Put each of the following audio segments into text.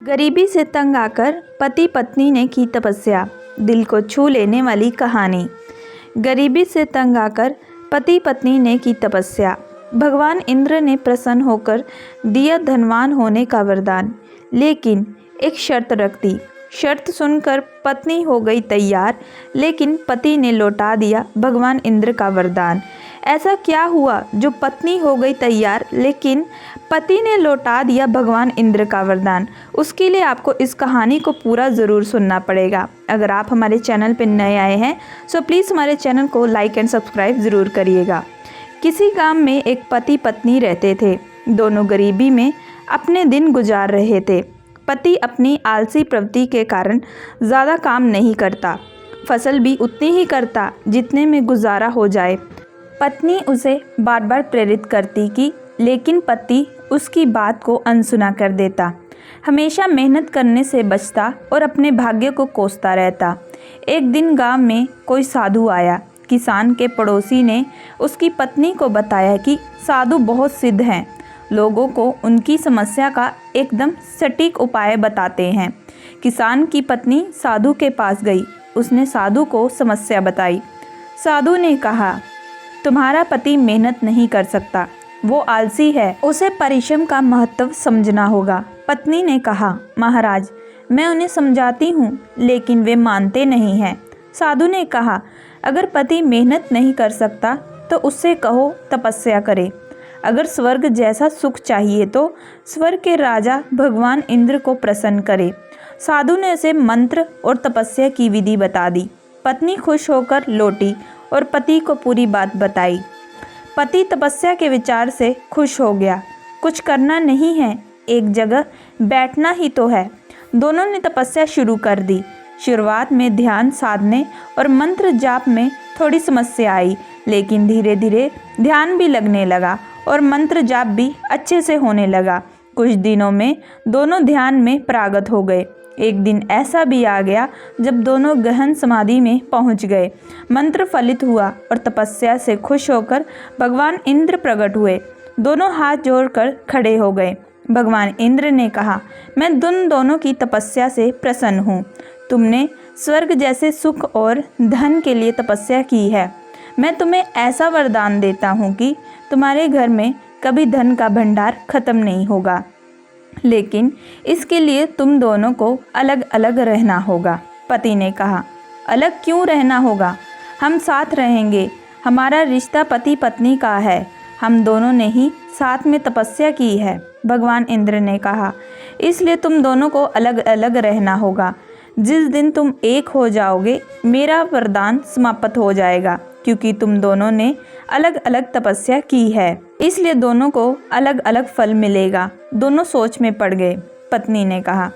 गरीबी से तंग आकर पति पत्नी ने की तपस्या। दिल को छू लेने वाली कहानी। गरीबी से तंग आकर पति पत्नी ने की तपस्या। भगवान इंद्र ने प्रसन्न होकर दिया धनवान होने का वरदान, लेकिन एक शर्त रख दी। शर्त सुनकर पत्नी हो गई तैयार, लेकिन पति ने लौटा दिया भगवान इंद्र का वरदान। ऐसा क्या हुआ जो पत्नी हो गई तैयार, लेकिन पति ने लौटा दिया भगवान इंद्र का वरदान? उसके लिए आपको इस कहानी को पूरा ज़रूर सुनना पड़ेगा। अगर आप हमारे चैनल पर नए आए हैं तो प्लीज़ हमारे चैनल को लाइक एंड सब्सक्राइब ज़रूर करिएगा। किसी गांव में एक पति पत्नी रहते थे। दोनों गरीबी में अपने दिन गुजार रहे थे। पति अपनी आलसी प्रवृत्ति के कारण ज़्यादा काम नहीं करता, फसल भी उतनी ही करता जितने में गुजारा हो जाए। पत्नी उसे बार बार प्रेरित करती कि लेकिन पति उसकी बात को अनसुना कर देता। हमेशा मेहनत करने से बचता और अपने भाग्य को कोसता रहता। एक दिन गांव में कोई साधु आया। किसान के पड़ोसी ने उसकी पत्नी को बताया कि साधु बहुत सिद्ध हैं, लोगों को उनकी समस्या का एकदम सटीक उपाय बताते हैं। किसान की पत्नी साधु के पास गई। उसने साधु को समस्या बताई। साधु ने कहा, तुम्हारा पति मेहनत नहीं कर सकता, वो आलसी है, उसे परिश्रम का महत्व समझना होगा। पत्नी ने कहा, महाराज, मैं उन्हें समझाती हूँ, लेकिन वे मानते नहीं हैं। साधु ने कहा, अगर पति मेहनत नहीं कर सकता तो उससे कहो तपस्या करे। अगर स्वर्ग जैसा सुख चाहिए तो स्वर्ग के राजा भगवान इंद्र को प्रसन्न करे। साधु ने उसे मंत्र और तपस्या की विधि बता दी। पत्नी खुश होकर लौटी और पति को पूरी बात बताई। पति तपस्या के विचार से खुश हो गया। कुछ करना नहीं है, एक जगह बैठना ही तो है। दोनों ने तपस्या शुरू कर दी। शुरुआत में ध्यान साधने और मंत्र जाप में थोड़ी समस्या आई, लेकिन धीरे धीरे ध्यान भी लगने लगा और मंत्र जाप भी अच्छे से होने लगा। कुछ दिनों में दोनों ध्यान में प्रागत हो गए। एक दिन ऐसा भी आ गया जब दोनों गहन समाधि में पहुंच गए। मंत्र फलित हुआ और तपस्या से खुश होकर भगवान इंद्र प्रकट हुए। दोनों हाथ जोड़कर खड़े हो गए। भगवान इंद्र ने कहा, मैं तुम दोनों की तपस्या से प्रसन्न हूँ। तुमने स्वर्ग जैसे सुख और धन के लिए तपस्या की है। मैं तुम्हें ऐसा वरदान देता हूँ कि तुम्हारे घर में कभी धन का भंडार खत्म नहीं होगा, लेकिन इसके लिए तुम दोनों को अलग अलग रहना होगा। पति ने कहा, अलग क्यों रहना होगा? हम साथ रहेंगे। हमारा रिश्ता पति पत्नी का है। हम दोनों ने ही साथ में तपस्या की है। भगवान इंद्र ने कहा, इसलिए तुम दोनों को अलग अलग रहना होगा। जिस दिन तुम एक हो जाओगे, मेरा वरदान समाप्त हो जाएगा, क्योंकि तुम दोनों ने अलग अलग तपस्या की है, इसलिए दोनों को अलग अलग फल मिलेगा। दोनों सोच में पड़ गए। पत्नी ने कहा,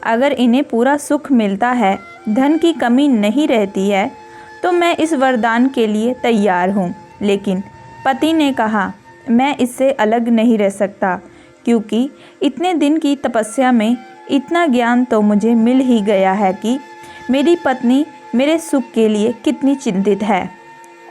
अगर इन्हें पूरा सुख मिलता है, धन की कमी नहीं रहती है, तो मैं इस वरदान के लिए तैयार हूँ। लेकिन पति ने कहा, मैं इससे अलग नहीं रह सकता, क्योंकि इतने दिन की तपस्या में इतना ज्ञान तो मुझे मिल ही गया है कि मेरी पत्नी मेरे सुख के लिए कितनी चिंतित है,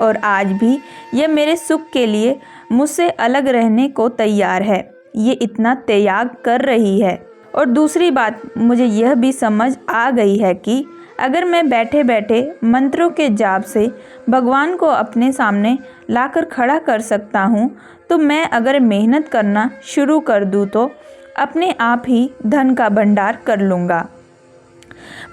और आज भी यह मेरे सुख के लिए मुझसे अलग रहने को तैयार है। ये इतना त्याग कर रही है। और दूसरी बात, मुझे यह भी समझ आ गई है कि अगर मैं बैठे बैठे मंत्रों के जाप से भगवान को अपने सामने लाकर खड़ा कर सकता हूँ, तो मैं अगर मेहनत करना शुरू कर दूँ तो अपने आप ही धन का भंडार कर लूँगा।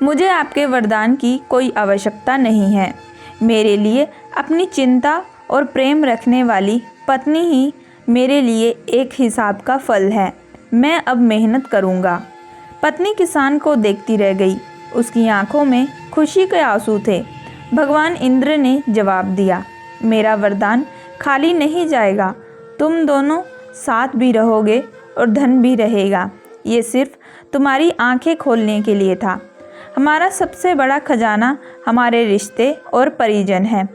मुझे आपके वरदान की कोई आवश्यकता नहीं है। मेरे लिए अपनी चिंता और प्रेम रखने वाली पत्नी ही मेरे लिए एक हिसाब का फल है। मैं अब मेहनत करूँगा। पत्नी किसान को देखती रह गई। उसकी आंखों में खुशी के आंसू थे। भगवान इंद्र ने जवाब दिया, मेरा वरदान खाली नहीं जाएगा। तुम दोनों साथ भी रहोगे और धन भी रहेगा। ये सिर्फ तुम्हारी आंखें खोलने के लिए था। हमारा सबसे बड़ा खजाना हमारे रिश्ते और परिजन हैं।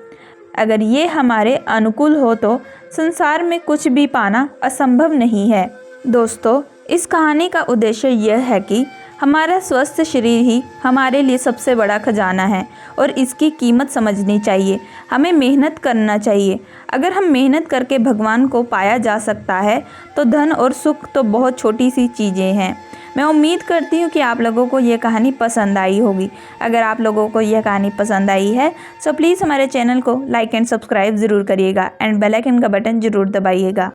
अगर ये हमारे अनुकूल हो तो संसार में कुछ भी पाना असंभव नहीं है। दोस्तों, इस कहानी का उद्देश्य यह है कि हमारा स्वस्थ शरीर ही हमारे लिए सबसे बड़ा खजाना है और इसकी कीमत समझनी चाहिए। हमें मेहनत करना चाहिए। अगर हम मेहनत करके भगवान को पाया जा सकता है तो धन और सुख तो बहुत छोटी सी चीज़ें हैं। मैं उम्मीद करती हूँ कि आप लोगों को ये कहानी पसंद आई होगी। अगर आप लोगों को यह कहानी पसंद आई है तो प्लीज़ हमारे चैनल को लाइक एंड सब्सक्राइब ज़रूर करिएगा एंड बेल आइकन का बटन ज़रूर दबाइएगा।